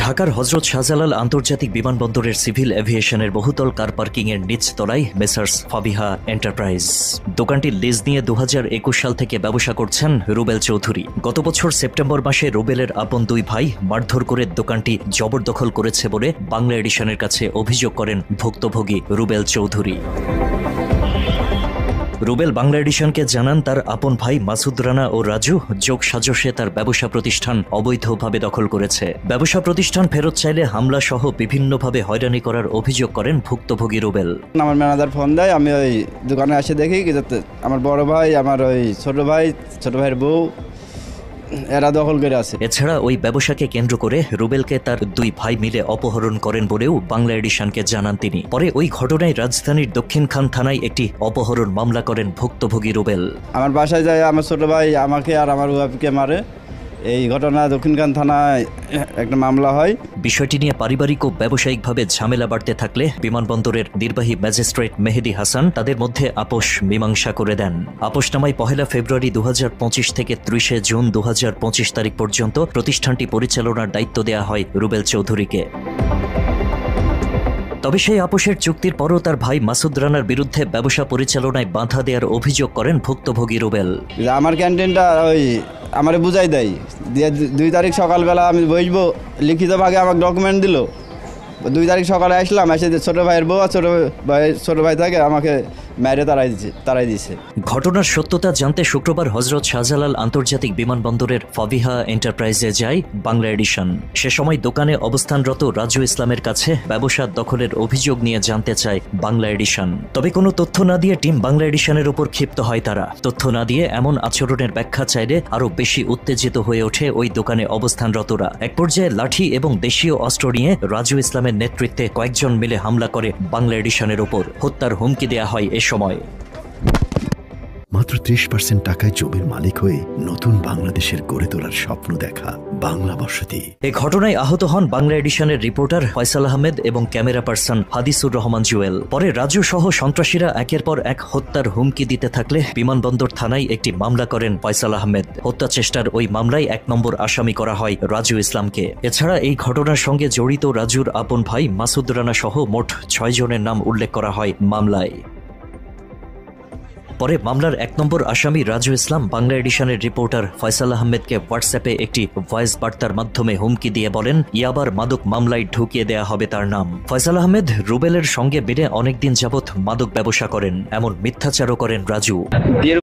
ঢাকার হযরত শাহজালাল আন্তর্জাতিক বিমানবন্দরের সিভিল এভিয়েশনের বহুতল কার পার্কিং এর নিচ তলায় মেসার্স ফাবিহা এন্টারপ্রাইজ দোকানটির লিজ নিয়ে 2021 সাল থেকে ব্যবসা করছেন রুবেল চৌধুরী। গত বছর সেপ্টেম্বর মাসে রুবেলের আপন দুই ভাই মারধর করে দোকানটি জবরদখল করেছে বলে বাংলা এডিশনের কাছে অভিযোগ করেন ভুক্তভোগী রুবেল চৌধুরী। রুবেল বাংলা এডিশনকে জানান তার আপন ভাই মাসুদ রানা ও রাজু যোগ সাজসে তার ব্যবসা প্রতিষ্ঠান অবৈধভাবে দখল করেছে। ব্যবসা প্রতিষ্ঠান ফেরত চাইলে হামলা সহ বিভিন্নভাবে হয়রানি করার অভিযোগ করেন ভুক্তভোগী রুবেল। আমার ম্যানেজার ফোন দেয়, আমি ওই দোকানে এসে দেখি আমার বড় ভাই, আমার ওই ছোট ভাইয়ের বউ এরা দখল করে আছে। এছাড়া ওই ব্যবসাকে কেন্দ্র করে রুবেলকে তার দুই ভাই মিলে অপহরণ করেন বলেও বাংলা এডিশনকে জানান তিনি। পরে ওই ঘটনায় রাজধানীর দক্ষিণখান থানায় একটি অপহরণ মামলা করেন ভুক্তভোগী রুবেল। আমার বাসায় যায় আমার ছোট ভাই আমাকে আর আমার ওয়াইফকে মারে। এই ঘটনা দক্ষিণখান থানায় একটা মামলা হয়। বিষয়টি নিয়ে পারিবারিক ও ব্যবসায়িকভাবে ঝামেলা বাড়তে থাকলে বিমানবন্দরের নির্বাহী ম্যাজিস্ট্রেট মেহেদি হাসান তাদের মধ্যে আপোষ মীমাংসা করে দেন। আপোষনামায় 1 ফেব্রুয়ারি 2025 থেকে 30 জুন 2025 তারিখ পর্যন্ত প্রতিষ্ঠানটি পরিচালনার দায়িত্ব দেওয়া হয় রুবেল চৌধুরীকে। তবে সেই আপোষের চুক্তির পরও তার ভাই মাসুদ রানার বিরুদ্ধে ব্যবসা পরিচালনায় বাধা দেওয়ার অভিযোগ করেন ভুক্তভোগী রুবেল। আমার ক্যান্টিনটা ওই আমারে বুঝাই দেয়, 2 তারিখ সকালবেলা আমি বসবো, লিখিতভাবে আমাকে ডকুমেন্ট দিল। 2 তারিখ সকালে আসলাম, এসে ছোট ভাইয়ের বউ ছোট ভাই থাকে আমাকে মেরে তাড়াই দিছে। ঘটনার সত্যতা জানতে শুক্রবার হযরত শাহজালাল আন্তর্জাতিক বিমানবন্দরের ফাবিহা এন্টারপ্রাইজে যায় বাংলা এডিশন। সে সময় দোকানে অবস্থানরত রাজু ইসলামের কাছে ব্যবসা দখলের অভিযোগ নিয়ে জানতে চায় বাংলা এডিশন। তবে কোনো তথ্য না দিয়ে টিম বাংলা এডিশনের উপর ক্ষিপ্ত হয় তারা। তথ্য না দিয়ে এমন আচরণের ব্যাখ্যা চাইলে আরও বেশি উত্তেজিত হয়ে ওঠে ওই দোকানে অবস্থানরতরা। এক পর্যায়ে লাঠি এবং দেশীয় অস্ত্র নিয়ে রাজু ইসলামের নেতৃত্বে কয়েকজন মিলে হামলা করে বাংলা এডিশনের উপর। হত্যার হুমকি দেয়া হয় এ সময়। মাত্র 30% টাকায় জমির মালিক হয়ে নতুন বাংলাদেশের গড়ে তোলার স্বপ্ন দেখা বাংলা বসতি। এই ঘটনায় আহত হন বাংলা এডিশনের রিপোর্টার ফয়সাল আহমেদ এবং ক্যামেরা পার্সন হাদিসুর রহমান জুয়েল। পরে রাজু সহ সন্ত্রাসীরা একের পর এক হত্যার হুমকি দিতে থাকলে বিমানবন্দর থানায় একটি মামলা করেন ফয়সাল আহমেদ। হত্যা চেষ্টার ওই মামলায় 1 নম্বর আসামি করা হয় রাজু ইসলামকে। এছাড়া এই ঘটনার সঙ্গে জড়িত রাজুর আপন ভাই মাসুদ রানা সহ মোট 6 জনের নাম উল্লেখ করা হয় মামলায়। পরে মামলার 1 নম্বর আসামি রাজু ইসলাম বাংলা এডিশনের রিপোর্টার ফয়সাল আহমেদকে হোয়াটসঅ্যাপে একটি ভয়েস বার্তার মাধ্যমে হুমকি দিয়ে বলেন ইয়াবার মাদক মামলায় ঢুকিয়ে দেয়া হবে তার নাম। ফয়সাল আহমেদ রুবেলের সঙ্গে বেড়ে অনেকদিন যাবৎ মাদক ব্যবসা করেন এমন মিথ্যাচারও করেন রাজু।